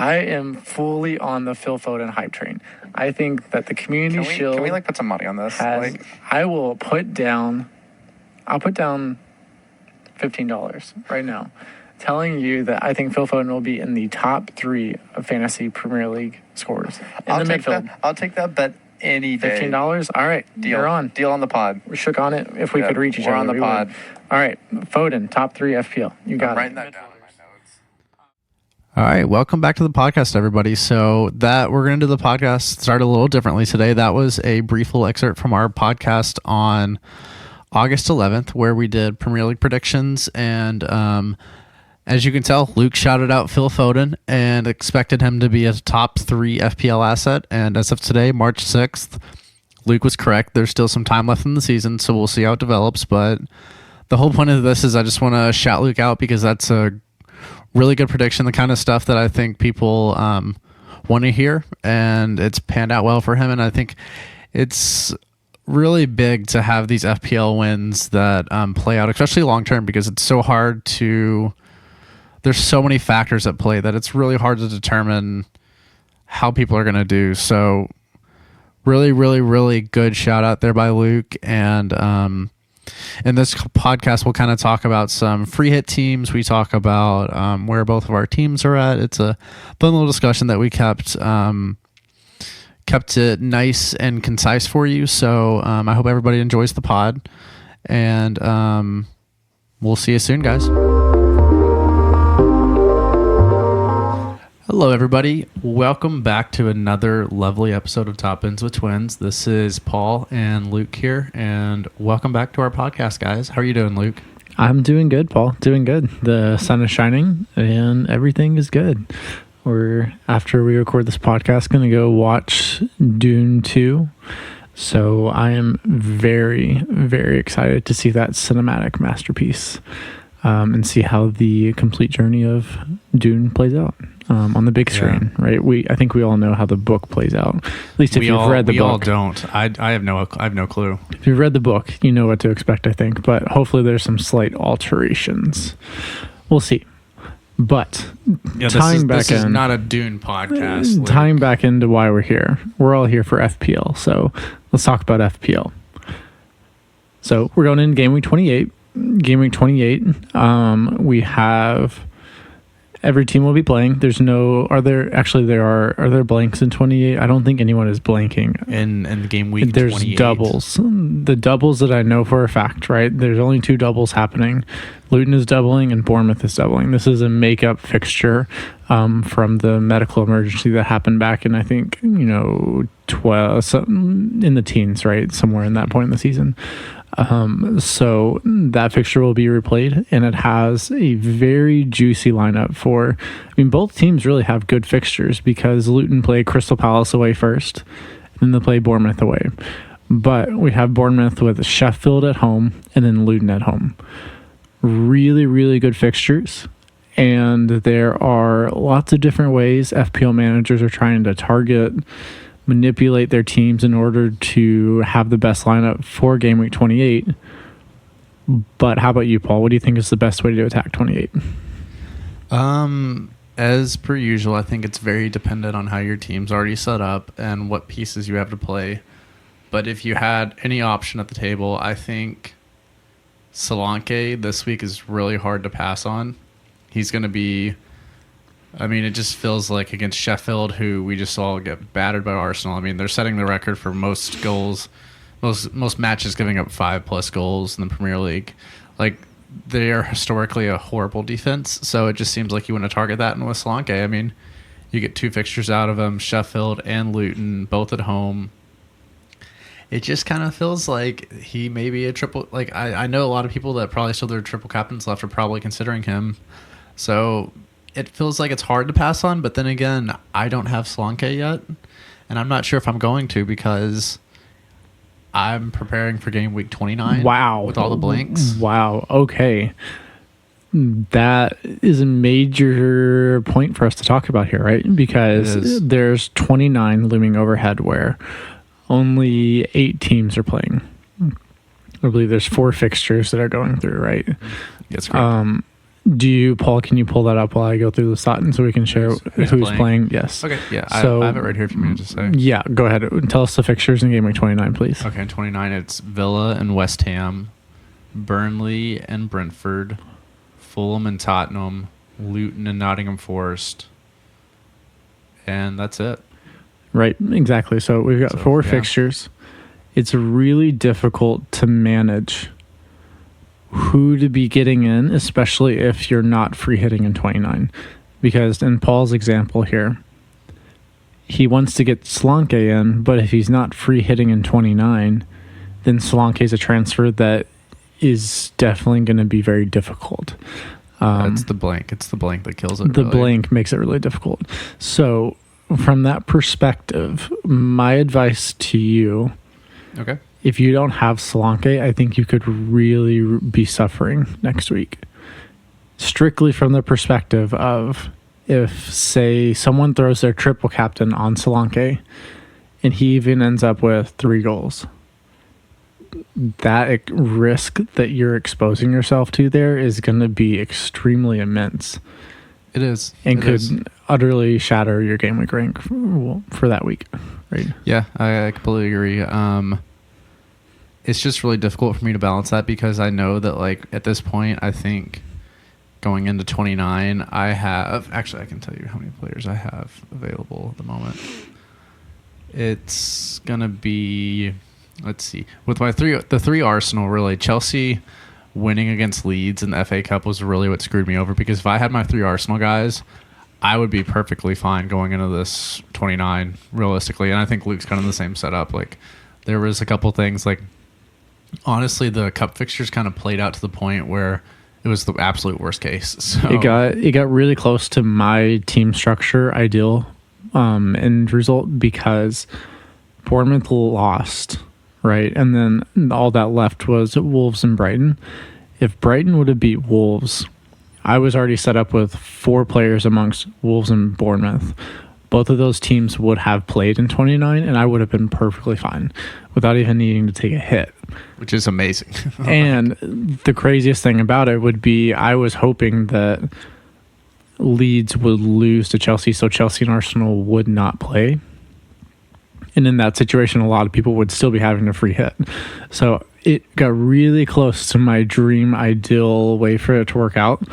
I am fully on the Phil Foden hype train. I think that the Community Shield... Can we put some money on this? I'll put down $15 right now, telling you that I think Phil Foden will be in the top 3 of Fantasy Premier League scorers in the midfield. I'll take that bet any day. $15? All right, deal. You're on. Deal on the pod. We shook on it. If we could reach each other, we're on the pod. All right, Foden, top 3 FPL. You got it. Writing that down. All right, welcome back to the podcast, everybody. So we're going to do the podcast start a little differently today. That was a brief little excerpt from our podcast on August 11th, where we did Premier League predictions. And as you can tell, Luke shouted out Phil Foden and expected him to be a top 3 FPL asset. And as of today, March 6th, Luke was correct. There's still some time left in the season, so we'll see how it develops. But the whole point of this is I just want to shout Luke out because that's a really good prediction, the kind of stuff that I think people want to hear, and it's panned out well for him. And I think it's really big to have these FPL wins that play out, especially long term, because it's so hard to. There's so many factors at play that it's really hard to determine how people are going to do. So, really, really, really good shout out there by Luke. And in this podcast, we'll kind of talk about some free hit teams. We talk about where both of our teams are at. It's a fun little discussion that we kept it nice and concise for you. So I hope everybody enjoys the pod, and we'll see you soon, guys. Hello, everybody. Welcome back to another lovely episode of Top Ends with Twins. This is Paul and Luke here, and welcome back to our podcast, guys. How are you doing, Luke? I'm doing good, Paul. Doing good. The sun is shining, and everything is good. After we record this podcast, going to go watch Dune 2. So I am very, very excited to see that cinematic masterpiece and see how the complete journey of Dune plays out. On the big screen, right? I think we all know how the book plays out. At least if you've read the book. We all don't. I have no clue. If you've read the book, you know what to expect, I think. But hopefully there's some slight alterations. We'll see. But this is not a Dune podcast. Luke. Tying back into why we're here. We're all here for FPL. So let's talk about FPL. So we're going in game week 28. Game week 28. We have... Every team will be playing. Are there blanks in 28? I don't think anyone is blanking. In the game week 28. There's doubles. The doubles that I know for a fact, right? There's only 2 doubles happening. Luton is doubling and Bournemouth is doubling. This is a makeup fixture from the medical emergency that happened back in, I think, 12, in the teens, right? Somewhere in that point in the season. So that fixture will be replayed, and it has a very juicy lineup both teams really have good fixtures because Luton play Crystal Palace away first, and then they play Bournemouth away. But we have Bournemouth with Sheffield at home and then Luton at home. Really, really good fixtures. And there are lots of different ways FPL managers are trying to manipulate their teams in order to have the best lineup for game week 28. But how about you, Paul? What do you think is the best way to attack 28? As per usual, I think it's very dependent on how your team's already set up and what pieces you have to play. But if you had any option at the table, I think Solanke this week is really hard to pass on. He's going to be... it just feels like against Sheffield, who we just saw get battered by Arsenal. They're setting the record for most goals, most matches giving up 5+ goals in the Premier League. They are historically a horrible defense, so it just seems like you want to target that. And with Solanke, you get 2 fixtures out of him, Sheffield and Luton, both at home. It just kind of feels like he may be a triple. I know a lot of people that probably still their triple captains left are probably considering him. So it feels like it's hard to pass on, but then again, I don't have Solanke yet, and I'm not sure if I'm going to because I'm preparing for game week 29. Wow. With all the blanks. Wow. Okay. That is a major point for us to talk about here, right? Because there's 29 looming overhead where only 8 teams are playing. I believe there's 4 fixtures that are going through, right? That's correct. Paul, can you pull that up while I go through the Sutton so we can share who's playing? Yes. Okay, yeah. So, I have it right here for me to say. Yeah, go ahead. Tell us the fixtures in gameweek 29, please. Okay, in 29, it's Villa and West Ham, Burnley and Brentford, Fulham and Tottenham, Luton and Nottingham Forest, and that's it. Right, exactly. So we've got four fixtures. It's really difficult to manage who to be getting in, especially if you're not free hitting in 29. Because in Paul's example here, he wants to get Solanke in, but if he's not free hitting in 29, then Solanke is a transfer that is definitely going to be very difficult. It's the blank. It's the blank that kills it. The blank makes it really difficult. So from that perspective, my advice to you, if you don't have Solanke, I think you could really be suffering next week. Strictly from the perspective of if, say, someone throws their triple captain on Solanke and he even ends up with 3 goals, that risk that you're exposing yourself to there is going to be extremely immense. It is. And could utterly shatter your game week rank for that week, right? Yeah, I completely agree. It's just really difficult for me to balance that because I know that, like, at this point, I think going into 29, I have... Actually, I can tell you how many players I have available at the moment. It's going to be... Let's see. With the three Arsenal, really, Chelsea winning against Leeds in the FA Cup was really what screwed me over because if I had my 3 Arsenal guys, I would be perfectly fine going into this 29, realistically. And I think Luke's kind of the same setup. Like, there was a couple things, like, honestly, the cup fixtures kind of played out to the point where it was the absolute worst case. So it got really close to my team structure ideal end result because Bournemouth lost, right? And then all that left was Wolves and Brighton. If Brighton would have beat Wolves, I was already set up with 4 players amongst Wolves and Bournemouth. Both of those teams would have played in 29, and I would have been perfectly fine without even needing to take a hit. Which is amazing. And the craziest thing about it would be I was hoping that Leeds would lose to Chelsea, so Chelsea and Arsenal would not play. And in that situation, a lot of people would still be having a free hit. So it got really close to my dream ideal way for it to work out,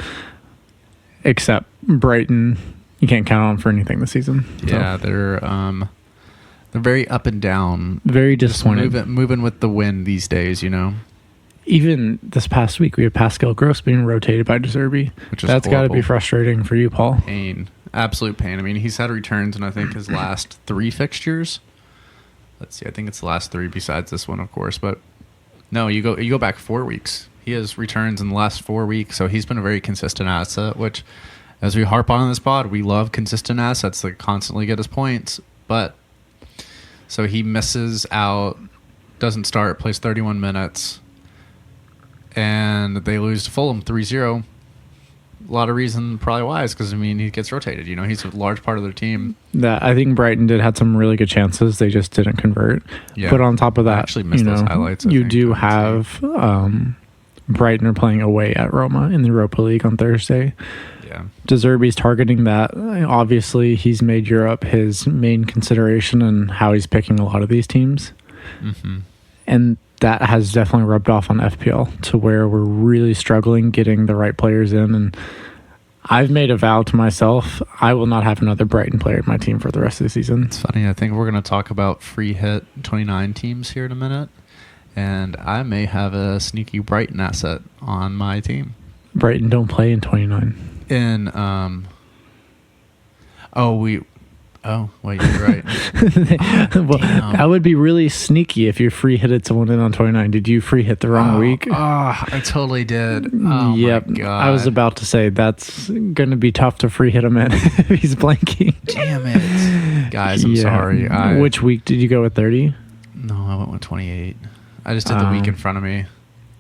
except Brighton... You can't count on for anything this season. Yeah, so. They're very up and down. Very disappointed. Moving with the wind these days, you know. Even this past week, we had Pascal Gross being rotated by De Zerbi. That's got to be frustrating for you, Paul. Pain, absolute pain. I mean, he's had returns in I think his last 3 fixtures. Let's see, I think it's the last 3 besides this one, of course. But no, you go back 4 weeks. He has returns in the last 4 weeks, so he's been a very consistent asset, which. As we harp on in this pod, we love consistent assets that constantly get us points. But so he misses out, doesn't start, plays 31 minutes, and they lose to Fulham 3-0. A lot of reason probably why is because, I mean, he gets rotated. You know, he's a large part of their team. I think Brighton did have some really good chances. They just didn't convert. Yeah. But on top of that, I actually missed those highlights. You do have Brighton are playing away at Roma in the Europa League on Thursday. Yeah. De Zerbi's targeting that. Obviously, he's made Europe his main consideration and how he's picking a lot of these teams. Mm-hmm. And that has definitely rubbed off on FPL to where we're really struggling getting the right players in. And I've made a vow to myself, I will not have another Brighton player in my team for the rest of the season. It's funny. I think we're going to talk about free hit 29 teams here in a minute. And I may have a sneaky Brighton asset on my team. Brighton don't play in 29. Wait, you're right. Well, that would be really sneaky if you free hitted someone in on 29. Did you free hit the wrong week? I totally did. Oh, yep. my God. I was about to say that's going to be tough to free hit him in if he's blanking. Damn it. Guys, I'm sorry. Which week did you go with 30? No, I went with 28. I just did the week in front of me.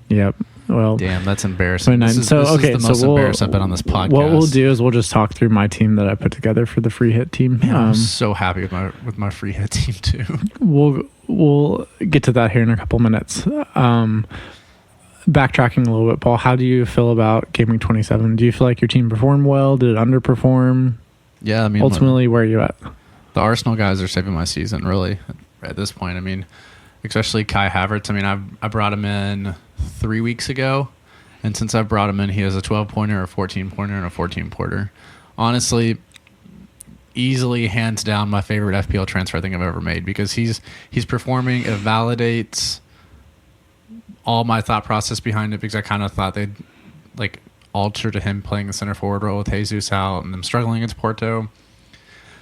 Yep. Well, damn, that's embarrassing. This is the most embarrassed I've been on this podcast. What we'll do is we'll just talk through my team that I put together for the free hit team. Man, I'm so happy with my free hit team too. We'll get to that here in a couple minutes. backtracking a little bit, Paul, how do you feel about GW27? Do you feel like your team performed well? Did it underperform? Yeah, I mean, ultimately, where are you at? The Arsenal guys are saving my season, really, at this point. I mean, especially Kai Havertz. I mean, I brought him in 3 weeks ago, and since I've brought him in, he has a 12-pointer, a 14-pointer, and a 14-pointer. Honestly, easily, hands down, my favorite FPL transfer I think I've ever made, because he's performing. It validates all my thought process behind it, because I kind of thought they'd like alter to him playing the center forward role with Jesus out and them struggling against Porto.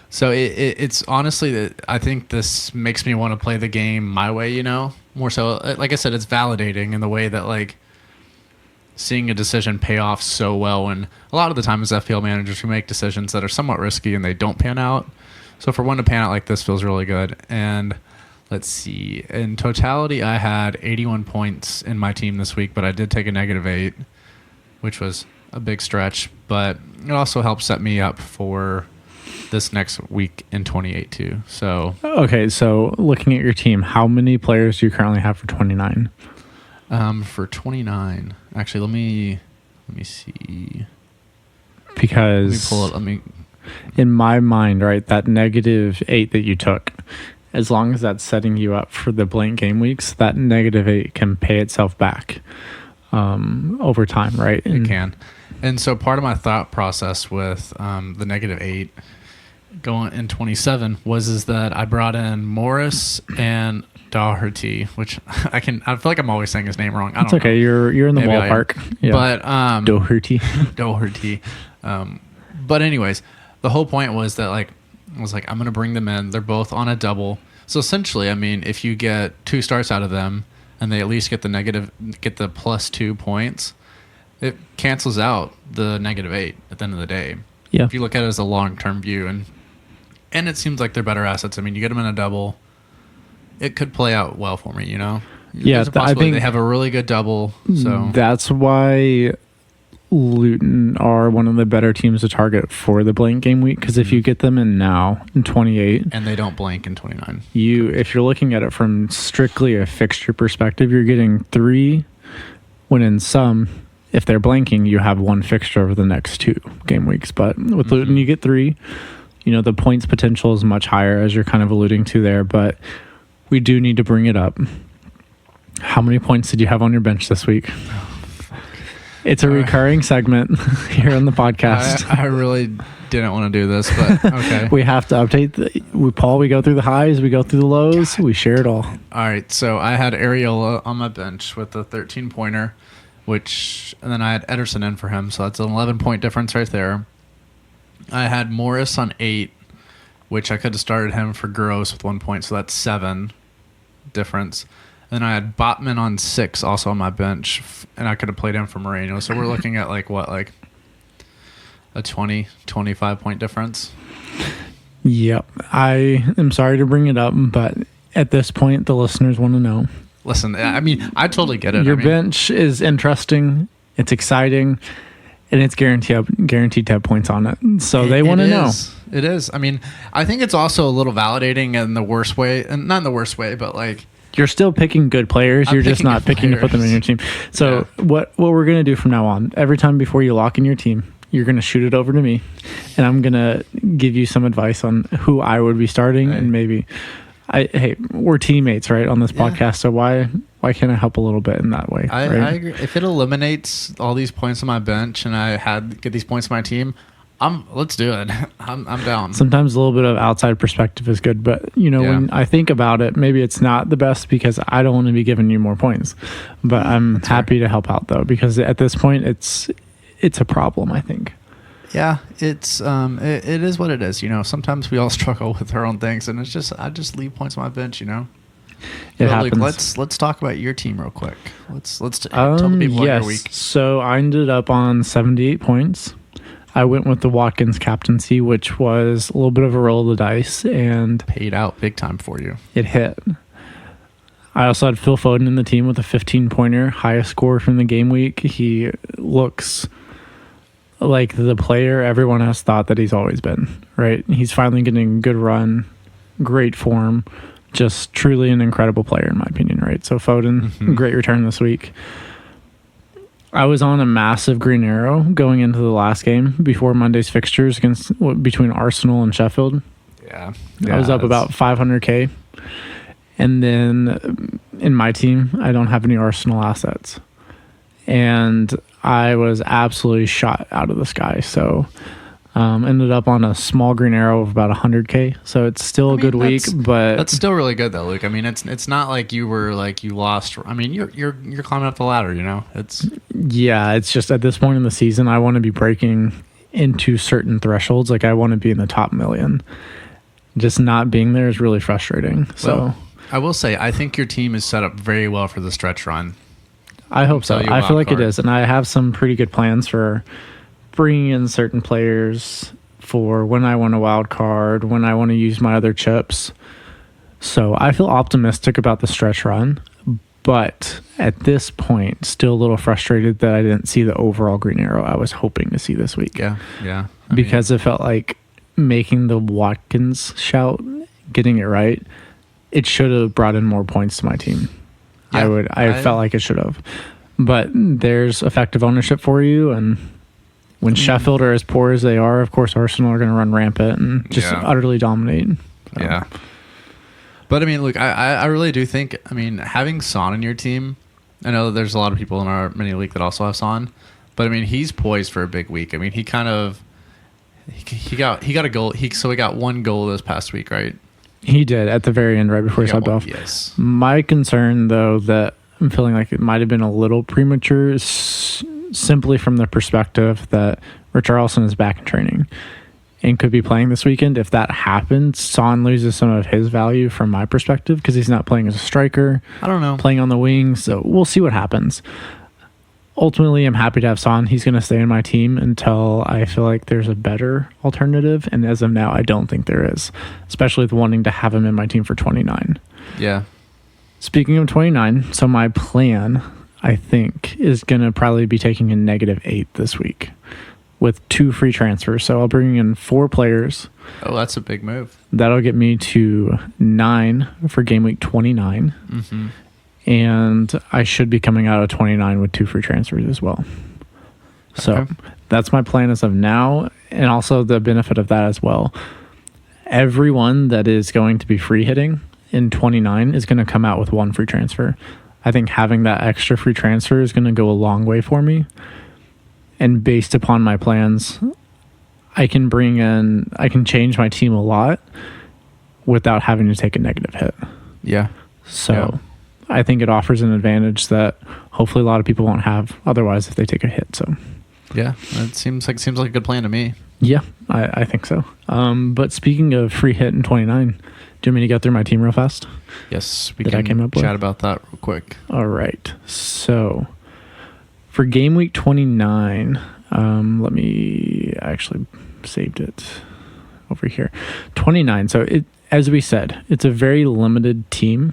So it's honestly that I think this makes me want to play the game my way, you know, more so. Like I said, it's validating in the way that like seeing a decision pay off so well. And a lot of the time as FPL managers, we make decisions that are somewhat risky and they don't pan out. So for one to pan out like this feels really good. And let's see, in totality, I had 81 points in my team this week, but I did take a -8, which was a big stretch. But it also helped set me up for this next week in 28 too. So okay, so looking at your team, how many players do you currently have for 29? For 29, actually, let me see. Because Let me pull it. In my mind, right, that -8 that you took, as long as that's setting you up for the blank game weeks, that -8 can pay itself back over time, right? It can. And so part of my thought process with the -8 going in 27 is that I brought in Morris and Doherty, which I feel like I'm always saying his name wrong. I don't know. Okay. You're in the Maybe ballpark. Yeah. But Doherty. Doherty. But anyways, the whole point was that I was like, I'm going to bring them in. They're both on a double. So essentially, I mean, if you get 2 starts out of them and they at least get the +2 points, it cancels out the -8 at the end of the day. Yeah. If you look at it as a long-term view, and it seems like they're better assets. I mean, you get them in a double, it could play out well for me, you know? Yeah, There's a possibility they have a really good double. So that's why Luton are one of the better teams to target for the blank game week, because if you get them in now in 28 and they don't blank in 29, if you're looking at it from strictly a fixture perspective, you're getting 3, when in some, if they're blanking, you have 1 fixture over the next 2 game weeks. But with Luton, you get 3. You know, the points potential is much higher, as you're kind of alluding to there, but we do need to bring it up. How many points did you have on your bench this week? It's a recurring segment here on the podcast. I really didn't want to do this, but okay. We have to update. Paul, we go through the highs, we go through the lows, we share it all. All right, so I had Areola on my bench with a 13-pointer, and then I had Ederson in for him, so that's an 11-point difference right there. I had Morris on 8, which I could have started him for Gross with 1 point, so that's 7 difference. And then I had Botman on 6 also on my bench, and I could have played him for Moreno. So we're looking at like a 20, 25-point difference. Yep. I am sorry to bring it up, but at this point, the listeners want to know. Listen, I mean, I totally get it. Your bench is interesting. It's exciting. And it's guaranteed to have points on it. So they want to know. It is. I mean, I think it's also a little validating in the worst way. And not in the worst way, but like... You're still picking good players. You're just not picking to put them in your team. So what we're going to do from now on, every time before you lock in your team, you're going to shoot it over to me. And I'm going to give you some advice on who I would be starting. Right. And maybe... Hey, we're teammates, right, on this podcast. So why can't I help a little bit in that way? I agree. If it eliminates all these points on my bench and I get these points on my team, let's do it. I'm down. Sometimes a little bit of outside perspective is good, but when I think about it, maybe it's not the best because I don't want to be giving you more points. But I'm happy to help out though, because at this point it's a problem, I think. Yeah, it is what it is. You know, sometimes we all struggle with our own things, and I just leave points on my bench. You know, it happens. Let's talk about your team real quick. Let's tell the people about your week. So I ended up on 78 points. I went with the Watkins captaincy, which was a little bit of a roll of the dice, and paid out big time for you. It hit. I also had Phil Foden in the team with a 15-pointer, highest score from the game week. He looks like the player everyone has thought that he's always been, right? He's finally getting a good run, great form, just truly an incredible player in my opinion, right? So Foden, great return this week. I was on a massive green arrow going into the last game before Monday's fixtures between Arsenal and Sheffield. Yeah. I was up about 500K. And then in my team, I don't have any Arsenal assets. And I was absolutely shot out of the sky. So ended up on a small green arrow of about 100K. So it's still a good week, but that's still really good though, Luke. I mean, it's not like you were like you lost. I mean, you're climbing up the ladder. You know, it's just at this point in the season, I want to be breaking into certain thresholds. Like I want to be in the top million. Just not being there is really frustrating. So well, I will say, I think your team is set up very well for the stretch run. I hope so. I feel like it is, and I have some pretty good plans for bringing in certain players for when I want a wild card, when I want to use my other chips. So I feel optimistic about the stretch run, but at this point, still a little frustrated that I didn't see the overall green arrow I was hoping to see this week. Yeah. Because it felt like making the Watkins shout, getting it right, it should have brought in more points to my team. Yeah, I felt like it should have. But there's effective ownership for you, and when Sheffield are as poor as they are, of course Arsenal are going to run rampant and just utterly dominate. So. Yeah. But I mean, look, I really do think, I mean, having Son in your team, I know that there's a lot of people in our mini league that also have Son, but I mean, he's poised for a big week. I mean, he got a goal. He got one goal this past week, right? He did at the very end, right before he subbed off. Yes. My concern, though, that I'm feeling like it might have been a little premature is simply from the perspective that Richarlison is back in training and could be playing this weekend. If that happens, Son loses some of his value from my perspective because he's not playing as a striker. I don't know. Playing on the wings. So we'll see what happens. Ultimately, I'm happy to have Son. He's going to stay in my team until I feel like there's a better alternative. And as of now, I don't think there is, especially with wanting to have him in my team for 29. Yeah. Speaking of 29, so my plan, I think, is going to probably be taking a -8 this week with 2 free transfers. So I'll bring in 4 players. Oh, that's a big move. That'll get me to 9 for game week 29. Mm-hmm. And I should be coming out of 29 with 2 free transfers as well. So that's my plan as of now. And also the benefit of that as well. Everyone that is going to be free hitting in 29 is going to come out with 1 free transfer. I think having that extra free transfer is going to go a long way for me. And based upon my plans, I can change my team a lot without having to take a negative hit. Yeah. So I think it offers an advantage that hopefully a lot of people won't have otherwise if they take a hit. So yeah, that seems like a good plan to me. Yeah, I think so. But speaking of free hit in 29, do you want me to go through my team real fast? Yes, we can chat about that real quick. All right. So for game week 29, let me actually saved it over here. 29. So as we said, it's a very limited team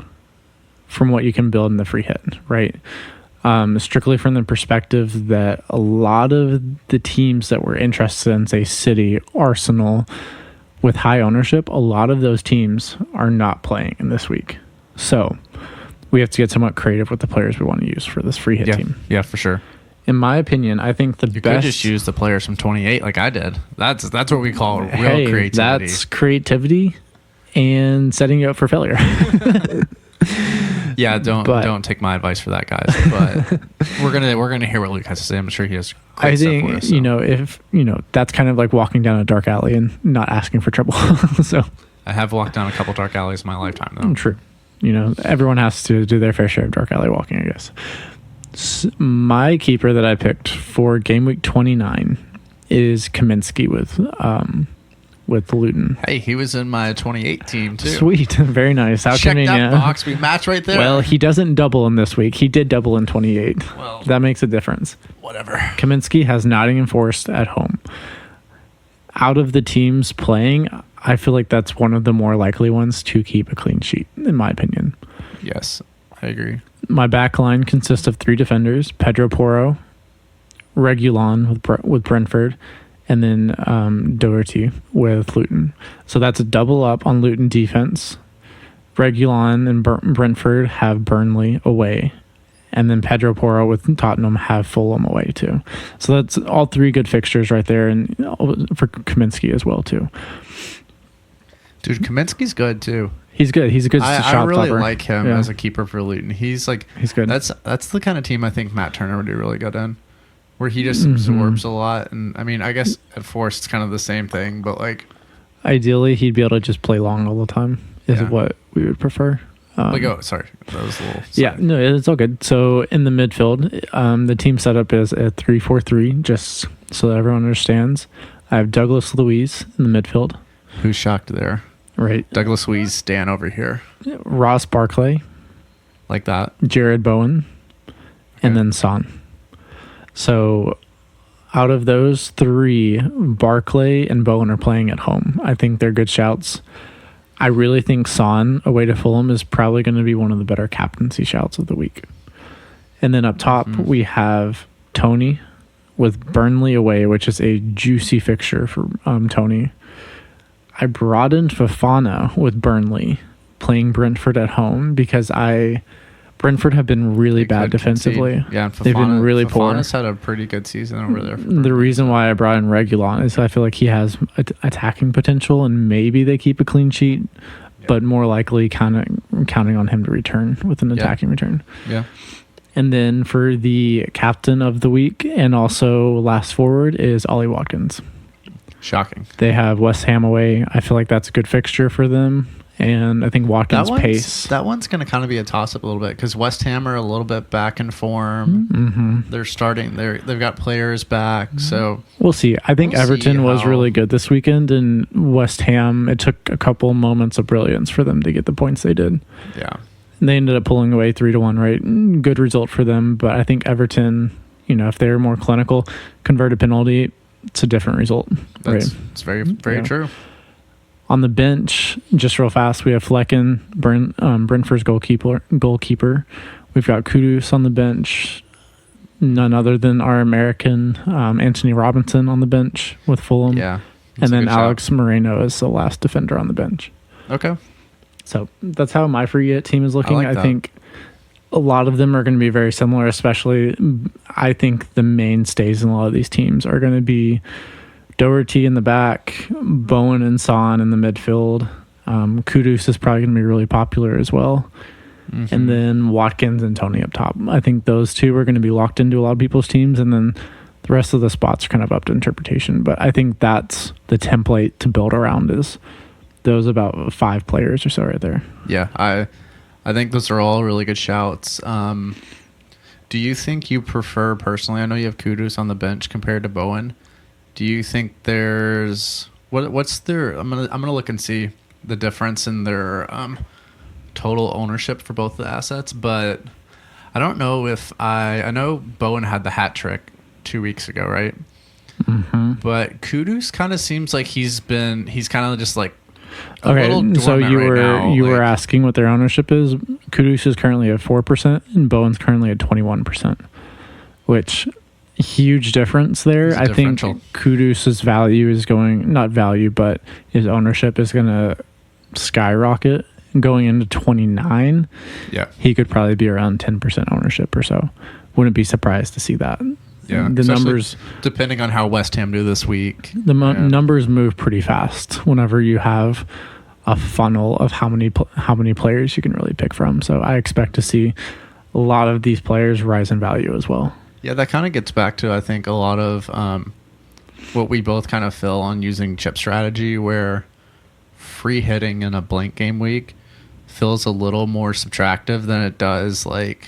from what you can build in the free hit, right? Strictly from the perspective that a lot of the teams that we're interested in, say City, Arsenal, with high ownership, a lot of those teams are not playing in this week. So we have to get somewhat creative with the players we want to use for this free hit team. Yeah, for sure. In my opinion, I think the you best... could just use the players from 28 like I did. That's what we call real creativity. That's creativity and setting you up for failure. Yeah, don't take my advice for that, guys. But we're gonna hear what Luke has to say. I'm sure he has great stuff for us. So. If that's kind of like walking down a dark alley and not asking for trouble. So I have walked down a couple dark alleys in my lifetime, though. True. Everyone has to do their fair share of dark alley walking, I guess. My keeper that I picked for game week 29 is Kaminsky with Luton. Hey, he was in my 28 team too. Sweet. Very nice. How Check convenient. that box. We match right there. Well, he doesn't double in this week. He did double in 28. Well, that makes a difference. Whatever. Kaminsky has Nottingham Forest at home. Out of the teams playing, I feel like that's one of the more likely ones to keep a clean sheet, in my opinion. Yes, I agree. My back line consists of 3 defenders, Pedro Porro, Reguilon with Brentford, and then Doherty with Luton. So that's a double up on Luton defense. Reguilon and Brentford have Burnley away, And then Pedro Porro with Tottenham have Fulham away too. So that's all 3 good fixtures right there, and for Kaminsky as well too. Dude, Kaminsky's good too. He's good. He's a good shot I really stopper. like him as a keeper for Luton. He's good. That's the kind of team I think Matt Turner would do really good in, where he just absorbs a lot. And I mean, I guess at Forest it's kind of the same thing, but like ideally he'd be able to just play long all the time. Is what we would prefer. Sorry, that was a little. Yeah, no, it's all good. So in the midfield, the team setup is a 3-4-3, just so that everyone understands. I have Douglas Luiz in the midfield. Who's shocked there? Right. Douglas Luiz, Dan over here. Ross Barkley. Like that. Jared Bowen. And then Son. So out of those 3, Barkley and Bowen are playing at home. I think they're good shouts. I really think Son away to Fulham is probably going to be one of the better captaincy shouts of the week. And then up top, we have Tony with Burnley away, which is a juicy fixture for Tony. I brought in Fofana with Burnley playing Brentford at home because Brentford have been really bad defensively. Yeah, and they've been really poor. Fofana's had a pretty good season over there. The reason why I brought in Reguilon is I feel like he has attacking potential, and maybe they keep a clean sheet, but more likely kind of counting on him to return with an attacking return. Yeah. And then for the captain of the week and also last forward is Ollie Watkins. Shocking. They have West Ham away. I feel like that's a good fixture for them. And I think Watkins' pace. That one's going to kind of be a toss-up a little bit because West Ham are a little bit back in form. They're starting. They've got players back, so we'll see. I think Everton was really good this weekend, and West Ham, it took a couple moments of brilliance for them to get the points they did. Yeah. And they ended up pulling away 3-1, right? Good result for them, but I think Everton, if they were more clinical, convert a penalty, it's a different result. It's very, very true. On the bench, just real fast, we have Flecken, Brentford's goalkeeper. We've got Kudus on the bench. None other than our American Anthony Robinson on the bench with Fulham. Yeah. And then Alex Moreno is the last defender on the bench. Okay. So that's how my free hit team is looking. I think a lot of them are going to be very similar, especially I think the mainstays in a lot of these teams are going to be Doherty in the back, Bowen and Son in the midfield. Kudus is probably going to be really popular as well. And then Watkins and Tony up top. I think those 2 are going to be locked into a lot of people's teams, and then the rest of the spots are kind of up to interpretation. But I think that's the template to build around is those about 5 players or so right there. Yeah, I think those are all really good shouts. Do you think you prefer, personally, I know you have Kudus on the bench compared to Bowen. Do you think there's what's their? I'm gonna look and see the difference in their total ownership for both the assets, but I don't know if I know Bowen had the hat trick 2 weeks ago, right? But Kudus kind of seems like he's kind of just like so you were asking what their ownership is. Kudus is currently at 4%, and Bowen's currently at 21%, which. Huge difference there. I think Kudus' value is but his ownership is going to skyrocket going into 29. Yeah. He could probably be around 10% ownership or so. Wouldn't be surprised to see that. Yeah. The numbers, depending on how West Ham do this week. The numbers move pretty fast whenever you have a funnel of how many players you can really pick from. So I expect to see a lot of these players rise in value as well. Yeah, that kind of gets back to, I think, a lot of what we both kind of feel on using chip strategy, where free hitting in a blank game week feels a little more subtractive than it does like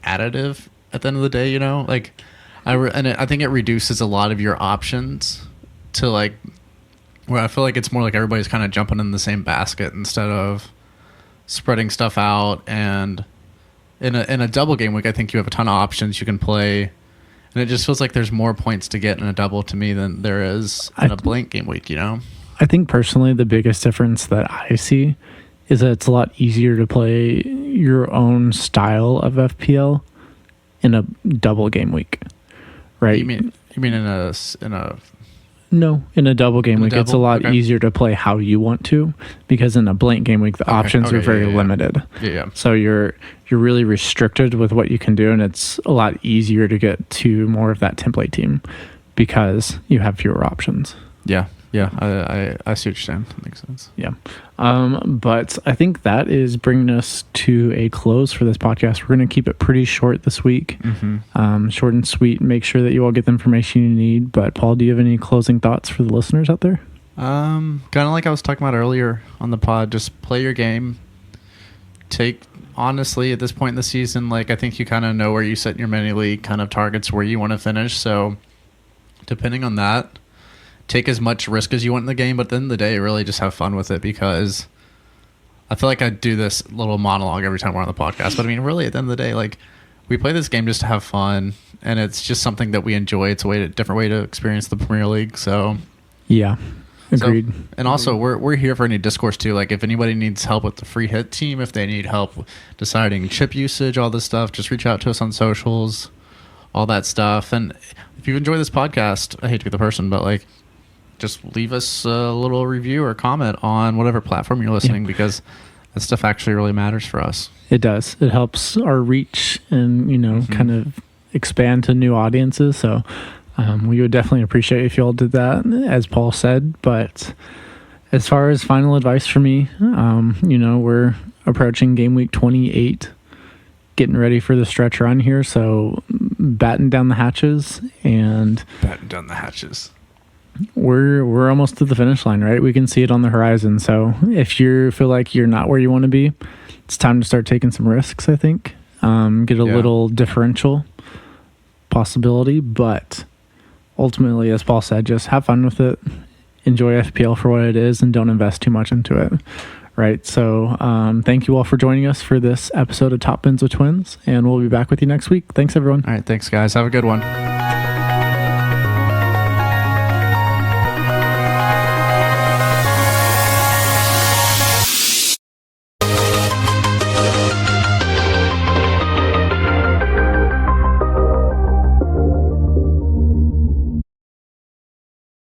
additive at the end of the day, Like, I think it reduces a lot of your options to like where I feel like it's more like everybody's kind of jumping in the same basket instead of spreading stuff out. And in a double game week, I think you have a ton of options you can play, and it just feels like there's more points to get in a double to me than there is in a blank game week, I think personally the biggest difference that I see is that it's a lot easier to play your own style of FPL in a double game week, right? You mean in a No, in a double game week, it's a double? lot Okay. easier to play how you want to, because in a blank game week, the options are very limited. Yeah. So you're really restricted with what you can do, and it's a lot easier to get to more of that template team because you have fewer options. Yeah. I see what you're saying. That makes sense. Yeah. But I think that is bringing us to a close for this podcast. We're going to keep it pretty short this week. Short and sweet. Make sure that you all get the information you need. But Paul, do you have any closing thoughts for the listeners out there? Kind of like I was talking about earlier on the pod, just play your game. Honestly, at this point in the season, like, I think you kind of know where you set in your mini league kind of targets where you want to finish. So depending on that, take as much risk as you want in the game, but at the end of the day, really just have fun with it, because I feel like I do this little monologue every time we're on the podcast. But I mean, really, at the end of the day, like, we play this game just to have fun, and it's just something that we enjoy. It's a different way to experience the Premier League. So yeah, agreed. And also, we're here for any discourse too. Like, if anybody needs help with the free hit team, if they need help deciding chip usage, all this stuff, just reach out to us on socials, all that stuff. And if you enjoy this podcast, I hate to be the person, but like, just leave us a little review or comment on whatever platform you're listening, because that stuff actually really matters for us. It does. It helps our reach and, kind of expand to new audiences. So we would definitely appreciate if you all did that, as Paul said. But as far as final advice for me, we're approaching game week 28, getting ready for the stretch run here. So batten down the hatches. We're almost to the finish line, right? We can see it on the horizon. So if you feel like you're not where you want to be, it's time to start taking some risks, I think. Get a little differential possibility, but ultimately, as Paul said, just have fun with it. Enjoy FPL for what it is, and don't invest too much into it, right? So thank you all for joining us for this episode of Top Bins with Twins, and we'll be back with you next week. Thanks, everyone. All right. Thanks, guys. Have a good one.